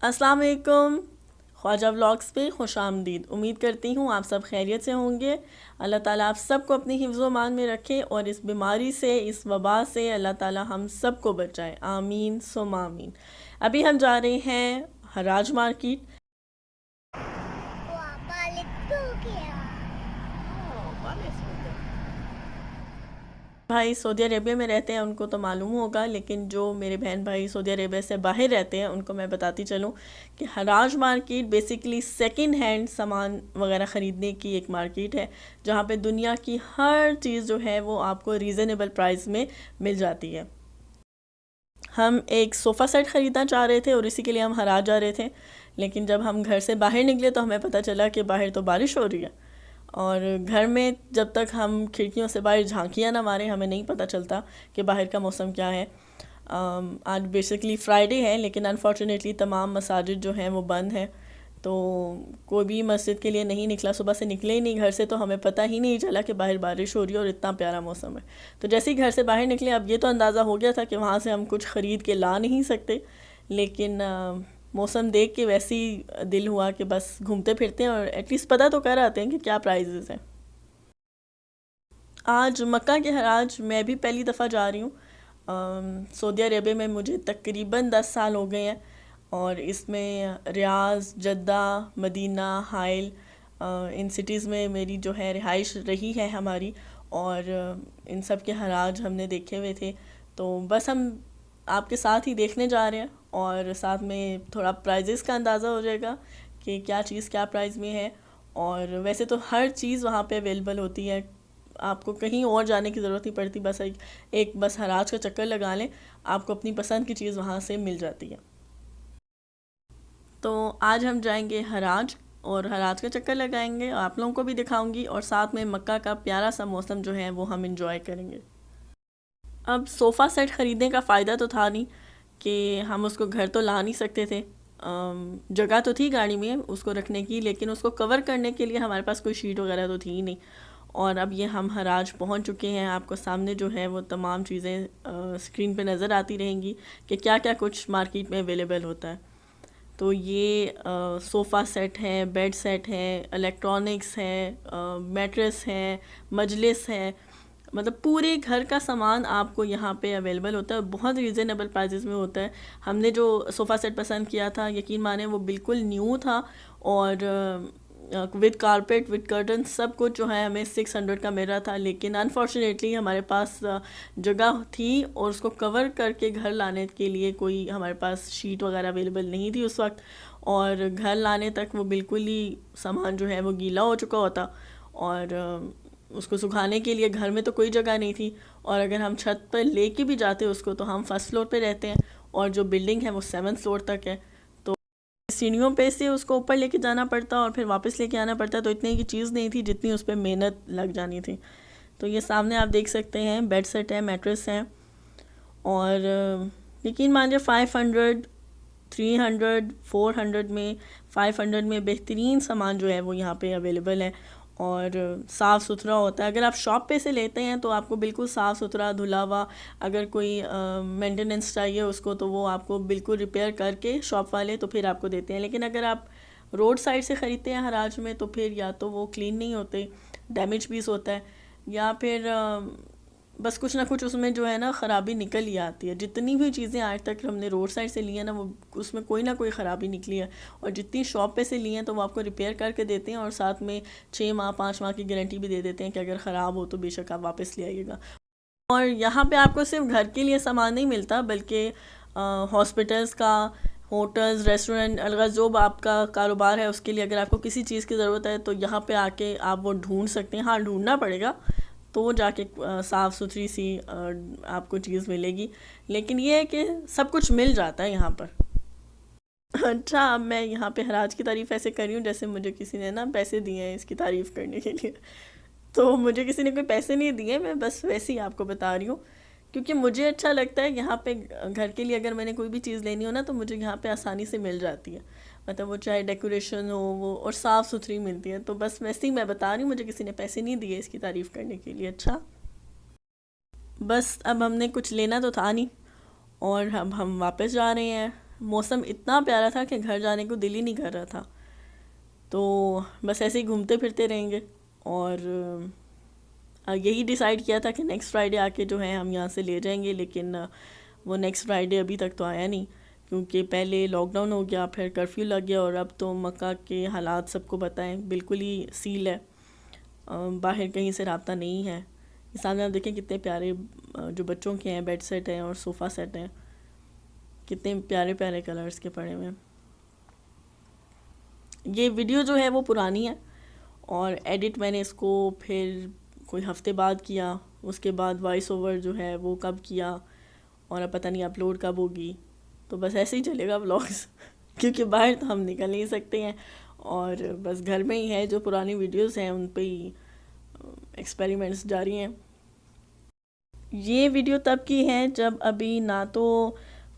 अस्सलाम वालेकुम। ख्वाजा व्लॉग्स पे खुश आमदीद। उम्मीद करती हूँ आप सब खैरियत से होंगे। अल्लाह ताला आप सबको अपनी हिफ्ज़ मान में रखे और इस बीमारी से, इस वबा से अल्लाह ताला हम सबको बचाए। आमीन सुम आमीन। अभी हम जा रहे हैं हराज मार्केट। भाई सऊदी अरेबिया में रहते हैं, उनको तो मालूम होगा, लेकिन जो मेरे बहन भाई सऊदी अरेबिया से बाहर रहते हैं उनको मैं बताती चलूँ कि हराज मार्केट बेसिकली सेकंड हैंड सामान वगैरह ख़रीदने की एक मार्केट है, जहाँ पे दुनिया की हर चीज़ जो है वो आपको रीज़नेबल प्राइस में मिल जाती है। हम एक सोफ़ा सेट ख़रीदना चाह रहे थे और इसी के लिए हम हराज जा रहे थे, लेकिन जब हम घर से बाहर निकले तो हमें पता चला कि बाहर तो बारिश हो रही है और घर में जब तक हम खिड़कियों से बाहर झांकियाँ ना मारें हमें नहीं पता चलता कि बाहर का मौसम क्या है। आज बेसिकली फ्राइडे है, लेकिन अनफॉर्चुनेटली तमाम मसाजिद जो हैं वो बंद हैं, तो कोई भी मस्जिद के लिए नहीं निकला। सुबह से निकले ही नहीं घर से, तो हमें पता ही नहीं चला कि बाहर बारिश हो रही है और इतना प्यारा मौसम है। तो जैसे ही घर से बाहर निकले, अब ये तो अंदाज़ा हो गया था कि वहाँ से हम कुछ ख़रीद के ला नहीं सकते, लेकिन मौसम देख के वैसे ही दिल हुआ कि बस घूमते फिरते हैं और एटलीस्ट पता तो कर आते हैं कि क्या प्राइजेज़ हैं। आज मक्का के हराज मैं भी पहली दफ़ा जा रही हूँ। सऊदी अरेबिया में मुझे तकरीबन 10 साल हो गए हैं और इसमें रियाज, जद्दा, मदीना, हाइल, इन सिटीज़ में मेरी जो है रिहाइश रही है हमारी, और इन सब के हराज हमने देखे हुए थे। तो बस हम आपके साथ ही देखने जा रहे हैं और साथ में थोड़ा प्राइजेस का अंदाज़ा हो जाएगा कि क्या चीज़ क्या प्राइस में है। और वैसे तो हर चीज़ वहाँ पे अवेलेबल होती है, आपको कहीं और जाने की ज़रूरत नहीं पड़ती, बस एक बस हराज का चक्कर लगा लें, आपको अपनी पसंद की चीज़ वहाँ से मिल जाती है। तो आज हम जाएंगे हराज और हराज का चक्कर लगाएंगे, आप लोगों को भी दिखाऊंगी और साथ में मक्का का प्यारा सा मौसम जो है वो हम इंजॉय करेंगे। अब सोफ़ा सेट ख़रीदने का फ़ायदा तो था नहीं कि हम उसको घर तो ला नहीं सकते थे। जगह तो थी गाड़ी में उसको रखने की, लेकिन उसको कवर करने के लिए हमारे पास कोई शीट वगैरह तो थी ही नहीं। और अब ये हम हराज पहुंच चुके हैं। आपको सामने जो है वो तमाम चीज़ें स्क्रीन पे नज़र आती रहेंगी कि क्या क्या कुछ मार्केट में अवेलेबल होता है। तो ये सोफ़ा सेट है, बेड सेट है, इलेक्ट्रॉनिक्स है, मैट्रेस है, मजलिस है, मतलब पूरे घर का सामान आपको यहाँ पे अवेलेबल होता है। बहुत रीज़नेबल प्राइसेस में होता है। हमने जो सोफ़ा सेट पसंद किया था, यकीन माने वो बिल्कुल न्यू था और विद कारपेट, विद कर्टन, सब कुछ जो है हमें 600 का मिल रहा था। लेकिन अनफॉर्चुनेटली हमारे पास जगह थी और उसको कवर करके घर लाने के लिए कोई हमारे पास शीट वगैरह अवेलेबल नहीं थी उस वक्त, और घर लाने तक वो बिल्कुल ही सामान जो है वो गीला हो चुका होता और उसको सुखाने के लिए घर में तो कोई जगह नहीं थी। और अगर हम छत पर लेके भी जाते उसको, तो हम फर्स्ट फ्लोर पे रहते हैं और जो बिल्डिंग है वो 7th फ्लोर तक है, तो सीढ़ियों पे से उसको ऊपर लेके जाना पड़ता और फिर वापस लेके आना पड़ता। तो इतनी की चीज़ नहीं थी जितनी उस पर मेहनत लग जानी थी। तो ये सामने आप देख सकते हैं बेड सेट है, मैट्रेस है, और यकीन मानिए 500, 300, 400 में, 500 में बेहतरीन सामान जो है वो यहाँ पे अवेलेबल है और साफ़ सुथरा होता है। अगर आप शॉप पे से लेते हैं तो आपको बिल्कुल साफ़ सुथरा धुला हुआ, अगर कोई मेंटेनेंस चाहिए उसको तो वो आपको बिल्कुल रिपेयर करके शॉप वाले तो फिर आपको देते हैं। लेकिन अगर आप रोड साइड से ख़रीदते हैं हराज में, तो फिर या तो वो क्लीन नहीं होते, डैमेज पीस होता है, या फिर बस कुछ ना कुछ उसमें जो है ना ख़राबी निकल ही आती है। जितनी भी चीज़ें आज तक हमने रोड साइड से ली हैं ना, वो उसमें कोई ना कोई ख़राबी निकली है, और जितनी शॉप पे से ली हैं तो वो आपको रिपेयर करके देते हैं और साथ में 6 माह 5 माह की गारंटी भी दे देते हैं कि अगर ख़राब हो तो बेशक आप वापस ले आइएगा। और यहाँ पे आपको सिर्फ घर के लिए सामान नहीं मिलता, बल्कि हॉस्पिटल्स का, होटल्स, रेस्टोरेंट, अलग जो आपका कारोबार है उसके लिए अगर आपको किसी चीज़ की ज़रूरत है तो यहाँ पे आके आप वो ढूंढ सकते हैं। हाँ, ढूंढना पड़ेगा तो जाके साफ़ सुथरी सी आपको चीज़ मिलेगी, लेकिन ये है कि सब कुछ मिल जाता है यहाँ पर। अच्छा, अब मैं यहाँ पे हराज की तारीफ़ ऐसे कर रही हूँ जैसे मुझे किसी ने ना पैसे दिए हैं इसकी तारीफ़ करने के लिए। तो मुझे किसी ने कोई पैसे नहीं दिए, मैं बस वैसे ही आपको बता रही हूँ क्योंकि मुझे अच्छा लगता है। यहाँ पे घर के लिए अगर मैंने कोई भी चीज़ लेनी हो ना तो मुझे यहाँ पे आसानी से मिल जाती है, मतलब वो चाहे डेकोरेशन हो वो, और साफ़ सुथरी मिलती है। तो बस वैसे ही मैं बता रही हूँ, मुझे किसी ने पैसे नहीं दिए इसकी तारीफ़ करने के लिए। अच्छा, बस अब हमने कुछ लेना तो था नहीं और अब हम वापस जा रहे हैं। मौसम इतना प्यारा था कि घर जाने को दिल ही नहीं कर रहा था। तो बस ऐसे ही घूमते फिरते रहेंगे। और यही डिसाइड किया था कि नेक्स्ट फ्राइडे आके जो है हम यहाँ से ले जाएंगे, लेकिन वो नेक्स्ट फ्राइडे अभी तक तो आया नहीं, क्योंकि पहले लॉकडाउन हो गया, फिर कर्फ्यू लग गया, और अब तो मक्का के हालात सबको बताएं बिल्कुल ही सील है। बाहर कहीं से राब्ता नहीं है। इस सामने आप देखें कितने प्यारे जो बच्चों के हैं बेड सेट हैं और सोफ़ा सेट हैं, कितने प्यारे प्यारे कलर्स के पड़े हुए हैं। ये वीडियो जो है वो पुरानी है, और एडिट मैंने इसको फिर कोई हफ्ते बाद किया। उसके बाद वॉइस ओवर जो है वो कब किया, और अब पता नहीं अपलोड कब होगी। तो बस ऐसे ही चलेगा व्लॉग्स क्योंकि बाहर तो हम निकल नहीं सकते हैं, और बस घर में ही है। जो पुरानी वीडियोस हैं उन पे ही एक्सपेरिमेंट्स जारी हैं। ये वीडियो तब की है जब अभी ना तो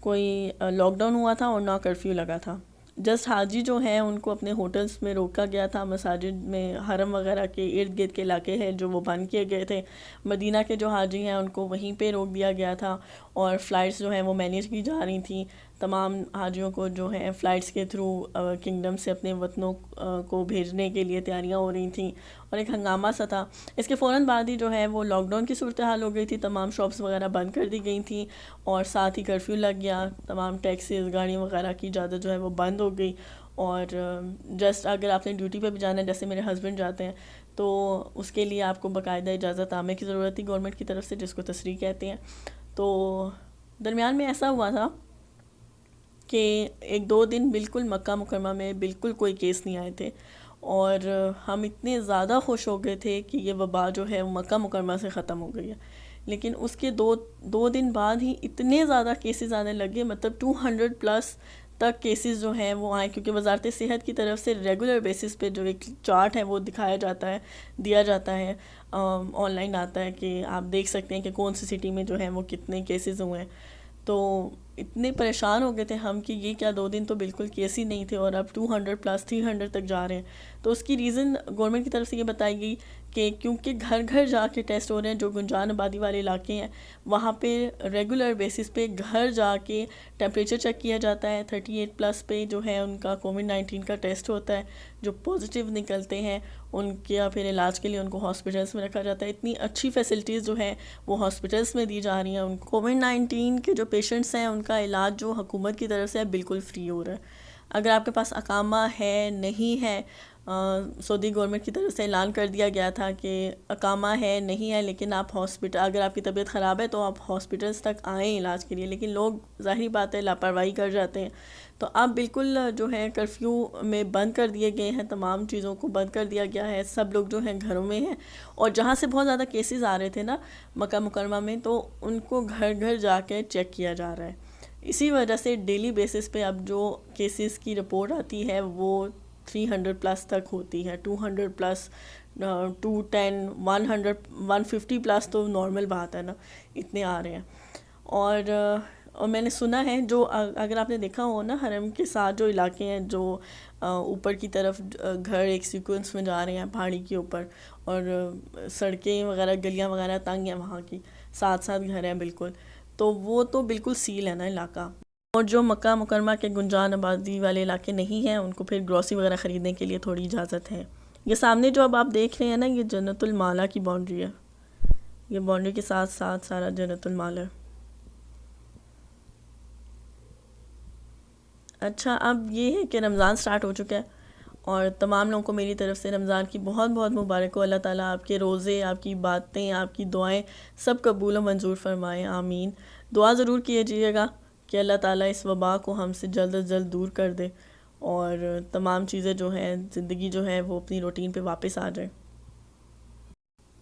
कोई लॉकडाउन हुआ था और ना कर्फ्यू लगा था। जस्ट हाजी जो हैं उनको अपने होटल्स में रोका गया था, मसाजिद में, हरम वगैरह के इर्द गिर्द के इलाके हैं जो वो बंद किए गए थे। मदीना के जो हाजी हैं उनको वहीं पे रोक दिया गया था, और फ़्लाइट्स जो हैं वो मैनेज की जा रही थी। तमाम हाजियों को जो है फ़्लाइट्स के थ्रू किंगडम से अपने वतनों को भेजने के लिए तैयारियां हो रही थी, और एक हंगामा सा था। इसके फ़ौरन बाद ही जो है वो लॉकडाउन की सूरत हाल हो गई थी, तमाम शॉप्स वगैरह बंद कर दी गई थी, और साथ ही कर्फ्यू लग गया। तमाम टैक्सीज़, गाड़ी वगैरह की इजाज़त जो है वो बंद हो गई। और जस्ट अगर आपने ड्यूटी पे भी जाना है, जैसे मेरे हस्बैंड जाते हैं, तो उसके लिए आपको बाकायदा इजाज़त आमे की ज़रूरत थी गवर्नमेंट की तरफ से, जिसको तस्रीह कहते हैं। तो दरमियान में ऐसा हुआ था कि 1-2 दिन बिल्कुल मक्का मुकरमा में बिल्कुल कोई केस नहीं आए थे, और हम इतने ज़्यादा खुश हो गए थे कि ये वबा जो है मक्का मुकरमा से ख़त्म हो गई है। लेकिन उसके दो दिन बाद ही इतने ज़्यादा केसेस आने लगे, मतलब 200 प्लस तक केसेस जो हैं वो आए, क्योंकि वजारत सेहत की तरफ से रेगुलर बेसिस पे जो एक चार्ट है वो दिखाया जाता है, दिया जाता है, ऑनलाइन आता है कि आप देख सकते हैं कि कौन सी सिटी में जो है वो कितने केसेस हुए हैं। तो इतने परेशान हो गए थे हम कि ये क्या, 2 दिन तो बिल्कुल केस ही नहीं थे, और अब 200 प्लस 300 तक जा रहे हैं। तो उसकी रीज़न गवर्नमेंट की तरफ से ये बताई गई कि क्योंकि घर घर जाके टेस्ट हो रहे हैं, जो गुंजान आबादी वाले इलाके हैं वहाँ पे रेगुलर बेसिस पे घर जाके टेम्परेचर चेक किया जाता है। 38 प्लस पे जो है उनका कोविड-19 का टेस्ट होता है। जो पॉजिटिव निकलते हैं उनके या फिर इलाज के लिए उनको हॉस्पिटल्स में रखा जाता है। इतनी अच्छी फैसिलिटीज़ जो है वो हॉस्पिटल्स में दी जा रही हैं। उनको कोविड-19 के जो पेशेंट्स हैं उनका इलाज जो हुकूमत की तरफ से बिल्कुल फ्री हो रहा है। अगर आपके पास अकामा है, नहीं है, सऊदी गवर्नमेंट की तरफ से ऐलान कर दिया गया था कि अकामा है, नहीं है, लेकिन आप हॉस्पिटल, अगर आपकी तबीयत ख़राब है तो आप हॉस्पिटल्स तक आएँ इलाज के लिए, लेकिन लोग ज़ाहिर बात है लापरवाही कर जाते हैं। तो अब बिल्कुल जो है कर्फ्यू में बंद कर दिए गए हैं, तमाम चीज़ों को बंद कर दिया गया है। सब लोग जो हैं घरों में हैं, और जहाँ से बहुत ज़्यादा केसेस आ रहे थे ना मक्का मुकरमा में, तो उनको घर घर जाकर चेक किया जा रहा है। इसी वजह से डेली बेसिस पे अब जो केसेस की रिपोर्ट आती है वो 300 प्लस तक होती है। 200 प्लस, 210, 100, 150 प्लस तो नॉर्मल बात है ना, इतने आ रहे हैं। और मैंने सुना है, जो अगर आपने देखा हो ना, हरम के साथ जो इलाके हैं, जो ऊपर की तरफ घर एक सीक्वेंस में जा रहे हैं पहाड़ी के ऊपर, और सड़कें वगैरह, गलियां वगैरह तंग हैं वहाँ की, साथ साथ घर हैं बिल्कुल, तो वो तो बिल्कुल सील है ना इलाका। और जो मक्का मुकरमा के गुंजान आबादी वाले इलाके नहीं हैं, उनको फिर ग्रॉसरी वगैरह ख़रीदने के लिए थोड़ी इजाज़त है। ये सामने जो अब आप देख रहे हैं ना, ये जन्नतुल माला की बाउंड्री है। ये बाउंड्री के साथ साथ सारा जन्नतुल माला है। अच्छा, अब ये है कि रमज़ान स्टार्ट हो चुका है, और तमाम लोगों को मेरी तरफ से रमज़ान की बहुत बहुत मुबारक हो। अल्लाह ताला आपके रोज़े, आपकी बातें, आपकी दुआएं सब कबूल व मंजूर फरमाएँ, आमीन। दुआ ज़रूर कीजिएगा कि अल्लाह ताला इस वबा को हमसे जल्द अज जल्द दूर कर दे, और तमाम चीज़ें जो हैं, ज़िंदगी जो है वो अपनी रूटीन पे वापस आ जाए।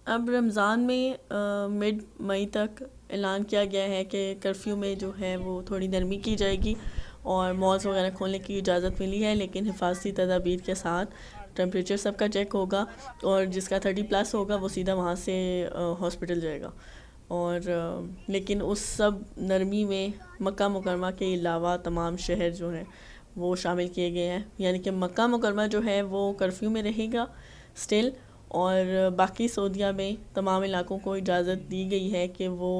अब रमज़ान में मिड मई तक ऐलान किया गया है कि कर्फ्यू में जो है वो थोड़ी नरमी की जाएगी, और मॉल्स वगैरह खोलने की इजाज़त मिली है, लेकिन हिफाजती तदाबीर के साथ। टेम्परेचर सबका चेक होगा, और जिसका 30 प्लस होगा वो सीधा वहाँ से हॉस्पिटल जाएगा। और लेकिन उस सब नरमी में मक्का मुकरमा के अलावा तमाम शहर जो हैं वो शामिल किए गए हैं, यानी कि मक्का मुकरमा जो है वो कर्फ्यू में रहेगा स्टिल, और बाकी सऊदीया में तमाम इलाकों को इजाज़त दी गई है कि वो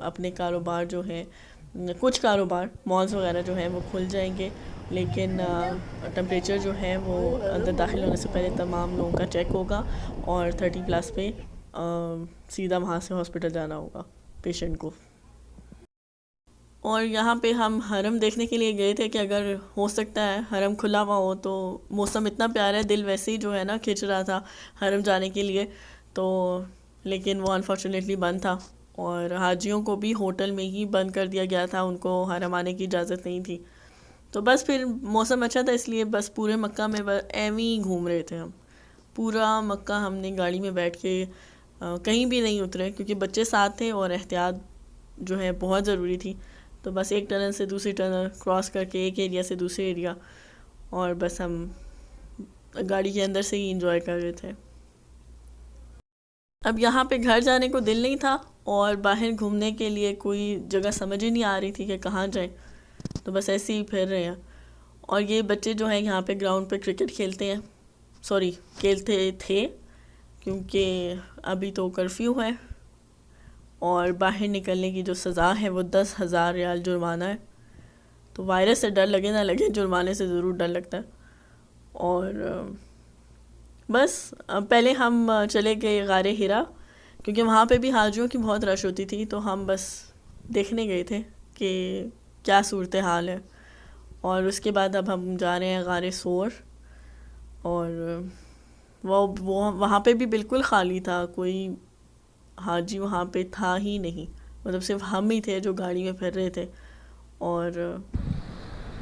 अपने कारोबार जो है कुछ कारोबार मॉल्स वगैरह जो हैं वो खुल जाएंगे, लेकिन टेम्परेचर जो है वो अंदर दाखिल होने से पहले तमाम लोगों का चेक होगा और 30+ पे सीधा वहाँ से हॉस्पिटल जाना होगा पेशेंट को। और यहाँ पे हम हरम देखने के लिए गए थे कि अगर हो सकता है हरम खुला हुआ हो, तो मौसम इतना प्यारा है, दिल वैसे ही जो है ना खिंच रहा था हरम जाने के लिए। तो लेकिन वो अनफॉर्चुनेटली बंद था और हाजियों को भी होटल में ही बंद कर दिया गया था, उनको हरम आने की इजाज़त नहीं थी। तो बस फिर मौसम अच्छा था इसलिए बस पूरे मक्का में बस एवं ही घूम रहे थे हम। पूरा मक्का हमने गाड़ी में बैठ के कहीं भी नहीं उतरे, क्योंकि बच्चे साथ थे और एहतियात जो है बहुत ज़रूरी थी। तो बस एक टनल से दूसरी टनल क्रॉस करके एक एरिया से दूसरे एरिया, और बस हम गाड़ी के अंदर से ही इंजॉय कर रहे थे। अब यहाँ पे घर जाने को दिल नहीं था और बाहर घूमने के लिए कोई जगह समझ ही नहीं आ रही थी कि कहाँ जाए, तो बस ऐसे ही फिर रहे हैं। और ये बच्चे जो हैं यहाँ पे ग्राउंड पे क्रिकेट खेलते हैं, सॉरी खेलते थे, क्योंकि अभी तो कर्फ्यू है और बाहर निकलने की जो सज़ा है वो 10,000 रियाल जुर्माना है। तो वायरस से डर लगे ना लगे, जुर्माने से ज़रूर डर लगता है। और बस पहले हम चले गए गारे हिरा, क्योंकि वहाँ पे भी हाजियों की बहुत रश होती थी, तो हम बस देखने गए थे कि क्या सूरत हाल है। और उसके बाद अब हम जा रहे हैं गारे सोर, और वो वहाँ पे भी बिल्कुल ख़ाली था, कोई हाजी वहाँ पे था ही नहीं, मतलब सिर्फ हम ही थे जो गाड़ी में फिर रहे थे। और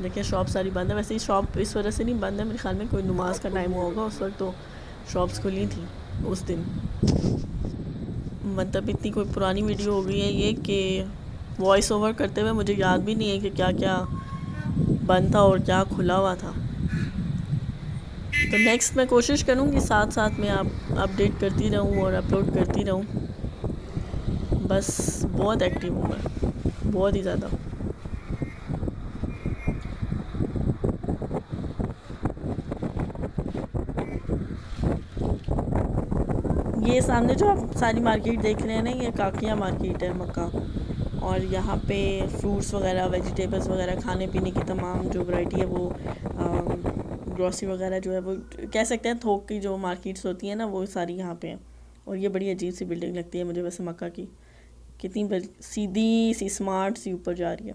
देखिए शॉप सारी बंद है, वैसे ही शॉप इस वजह से नहीं बंद है, मेरे ख्याल में कोई नमाज का टाइम हुआ होगा उस वक्त, तो शॉप्स खुली थी उस दिन। मतलब इतनी कोई पुरानी वीडियो हो गई है ये कि वॉइस ओवर करते हुए मुझे याद भी नहीं है कि क्या क्या बंद था और क्या खुला हुआ था। तो नेक्स्ट मैं कोशिश करूँगी साथ साथ में आप अपडेट करती रहूँ और अपलोड करती रहूँ। बस बहुत एक्टिव हूँ मैं, बहुत ही ज़्यादा। ये सामने जो आप सारी मार्केट देख रहे हैं ना, ये काकिया मार्केट है मक्का, और यहाँ पे फ्रूट्स वगैरह, वेजिटेबल्स वगैरह, खाने पीने की तमाम जो वैरायटी है वो ग्रॉसरी वगैरह जो है वो कह सकते हैं थोक की जो मार्केट्स होती हैं ना, वो सारी यहाँ पे हैं। और ये बड़ी अजीब सी बिल्डिंग लगती है मुझे वैसे मक्का की, कितनी सीधी सी स्मार्ट सी ऊपर जा रही है।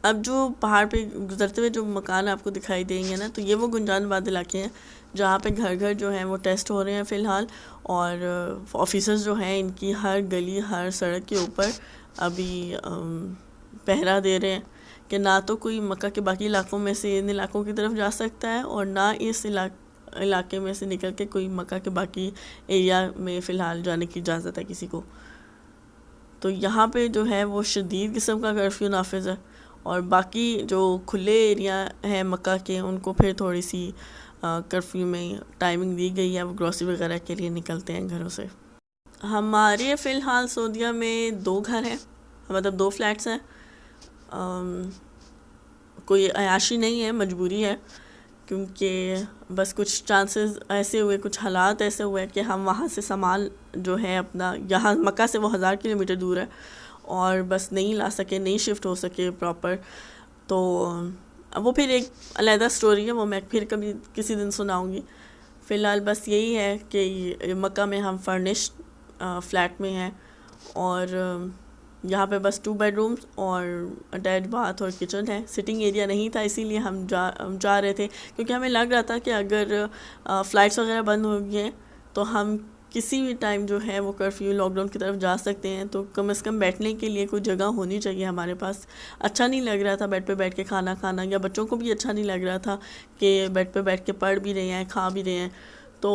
अब जो पहाड़ पे गुजरते हुए जो मकान आपको दिखाई देंगे ना, तो ये वो गुंजानबाद इलाके हैं जहाँ पे घर घर जो हैं वो टेस्ट हो रहे हैं फ़िलहाल। और ऑफिसर्स जो हैं इनकी हर गली हर सड़क के ऊपर अभी पहरा दे रहे हैं कि ना तो कोई मक्का के बाकी इलाकों में से इन इलाकों की तरफ जा सकता है, और ना इस इलाके में से निकल के कोई मक्का के बाकी एरिया में फ़िलहाल जाने की इजाज़त है किसी को। तो यहाँ पे जो है वो शदीद किस्म का कर्फ्यू नाफिज़ है, और बाकी जो खुले एरिया हैं मक्का के उनको फिर थोड़ी सी कर्फ्यू में टाइमिंग दी गई है, वो ग्रॉसरी वगैरह के लिए निकलते हैं घरों से। हमारे फ़िलहाल सऊदीया में 2 घर हैं, मतलब 2 फ्लैट्स हैं। कोई अयाशी नहीं है, मजबूरी है, क्योंकि बस कुछ चांसेस ऐसे हुए, कुछ हालात ऐसे हुए कि हम वहाँ से सामान जो है अपना, यहाँ मक्का से वो 1000 किलोमीटर दूर है, और बस नहीं ला सके, नहीं शिफ्ट हो सके प्रॉपर। तो वो फिर एक अलहदा स्टोरी है, वो मैं फिर कभी किसी दिन सुनाऊंगी। फ़िलहाल बस यही है कि मक्का में हम फर्निश्ड फ्लैट में हैं, और यहाँ पे बस 2 बेडरूम्स और अटैच बाथ और किचन है। सिटिंग एरिया नहीं था, इसीलिए हम जा रहे थे, क्योंकि हमें लग रहा था कि अगर फ़्लाइट्स वगैरह बंद हो गई हैं तो हम किसी भी टाइम जो है वो कर्फ्यू लॉकडाउन की तरफ जा सकते हैं, तो कम से कम बैठने के लिए कोई जगह होनी चाहिए हमारे पास। अच्छा नहीं लग रहा था बेड पे बैठ के खाना खाना, या बच्चों को भी अच्छा नहीं लग रहा था कि बेड पे बैठ के पढ़ भी रहे हैं खा भी रहे हैं। तो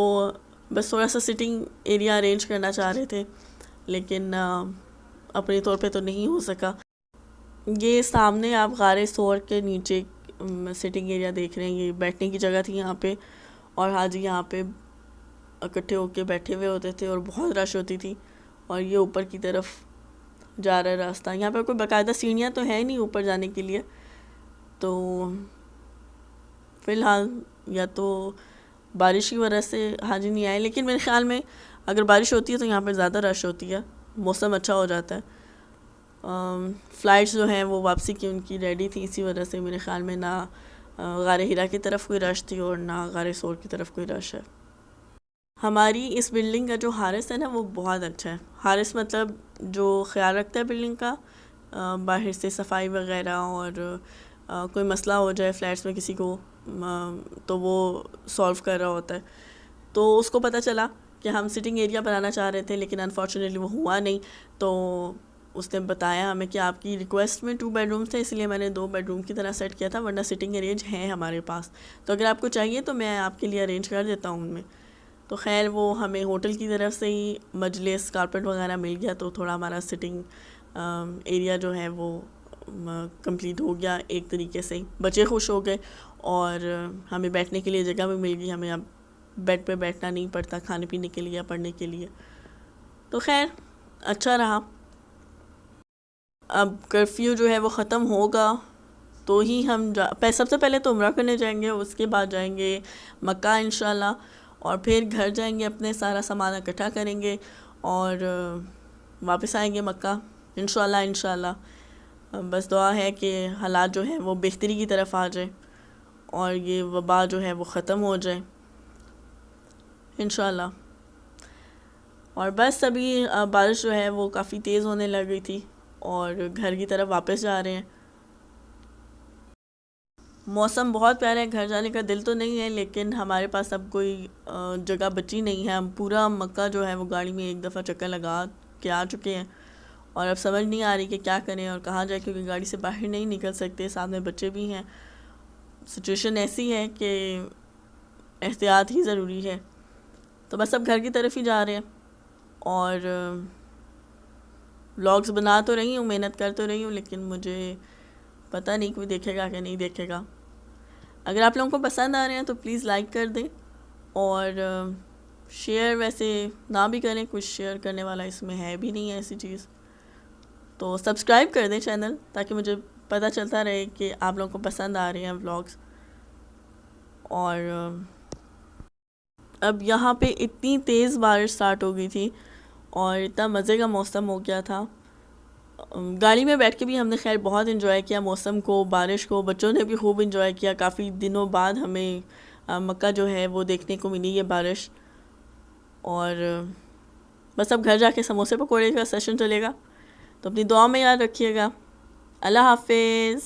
बस थोड़ा सा सिटिंग एरिया अरेंज करना चाह रहे थे, लेकिन अपने तौर पे तो नहीं हो सका। ये सामने आप गारे सोर के नीचे सिटिंग एरिया देख रहे हैं, ये बैठने की जगह थी यहाँ पे, और हाजी यहाँ पे इकट्ठे होके बैठे हुए होते थे और बहुत रश होती थी। और ये ऊपर की तरफ जा रहा है रास्ता, यहाँ पे कोई बाकायदा सीढ़ियाँ तो है नहीं ऊपर जाने के लिए। तो फ़िलहाल या तो बारिश की वजह से हाजी नहीं आए, लेकिन मेरे ख़्याल में अगर बारिश होती है तो यहाँ पे ज़्यादा रश होती है, मौसम अच्छा हो जाता है। फ़्लाइट्स जो हैं वो वापसी की उनकी रेडी थी, इसी वजह से मेरे ख़्याल में ना गारे हिरा की तरफ कोई रश थी और ना गारे सोर की तरफ कोई रश है। हमारी इस बिल्डिंग का जो हारिस है ना वो बहुत अच्छा है। हारिस मतलब जो ख्याल रखता है बिल्डिंग का, बाहर से सफाई वगैरह, और कोई मसला हो जाए फ्लैट्स में किसी को तो वो सॉल्व कर रहा होता है। तो उसको पता चला कि हम सिटिंग एरिया बनाना चाह रहे थे लेकिन अनफॉर्चुनेटली वो हुआ नहीं, तो उसने बताया हमें कि आपकी रिक्वेस्ट में 2 बेडरूम्स थे इसलिए मैंने 2 बेडरूम की तरह सेट किया था, वरना सिटिंग एरियाज हैं हमारे पास, तो अगर आपको चाहिए तो मैं आपके लिए अरेंज कर देता हूँ उनमें। तो खैर वो हमें होटल की तरफ से ही मजलिस कारपेट वगैरह मिल गया, तो थोड़ा हमारा सिटिंग एरिया जो है वो कंप्लीट हो गया एक तरीके से ही। बच्चे खुश हो गए और हमें बैठने के लिए जगह भी मिल गई, हमें अब बेड पे बैठना नहीं पड़ता खाने पीने के लिए या पढ़ने के लिए। तो खैर अच्छा रहा। अब कर्फ्यू जो है वो ख़त्म होगा तो ही हम सबसे पहले तो उम्रा करने जाएंगे, उसके बाद जाएंगे मक्का इंशाल्लाह, और फिर घर जाएंगे, अपने सारा सामान इकट्ठा करेंगे और वापस आएंगे मक्का इंशाल्लाह। बस दुआ है कि हालात जो है वो बेहतरी की तरफ आ जाए और ये वबा जो है वो ख़त्म हो जाए इंशाल्लाह। और बस अभी बारिश जो है वो काफ़ी तेज़ होने लग गई थी और घर की तरफ वापस जा रहे हैं। मौसम बहुत प्यारा है, घर जाने का दिल तो नहीं है लेकिन हमारे पास अब कोई जगह बची नहीं है। हम पूरा मक्का जो है वो गाड़ी में एक दफ़ा चक्कर लगा के आ चुके हैं और अब समझ नहीं आ रही कि क्या करें और कहाँ जाए, क्योंकि गाड़ी से बाहर नहीं निकल सकते, साथ में बच्चे भी हैं। सिचुएशन ऐसी है कि एहतियात ही ज़रूरी है। तो बस अब घर की तरफ ही जा रहे हैं और व्लॉग्स बना तो रही हूँ, मेहनत कर तो रही हूँ, लेकिन मुझे पता नहीं कोई देखेगा कि नहीं देखेगा। अगर आप लोगों को पसंद आ रहे हैं तो प्लीज़ लाइक कर दें और शेयर वैसे ना भी करें, कुछ शेयर करने वाला इसमें है भी नहीं है ऐसी चीज़। तो सब्सक्राइब कर दें चैनल ताकि मुझे पता चलता रहे कि आप लोगों को पसंद आ रहे हैं व्लॉग्स। और अब यहाँ पे इतनी तेज़ बारिश स्टार्ट हो गई थी और इतना मज़े का मौसम हो गया था। गाड़ी में बैठ के भी हमने खैर बहुत इन्जॉय किया मौसम को, बारिश को, बच्चों ने भी खूब इन्जॉय किया। काफ़ी दिनों बाद हमें मक्का जो है वो देखने को मिली ये बारिश। और बस अब घर जाके समोसे पकौड़े का सेशन चलेगा, तो अपनी दुआ में याद रखिएगा। अल्लाह हाफिज़।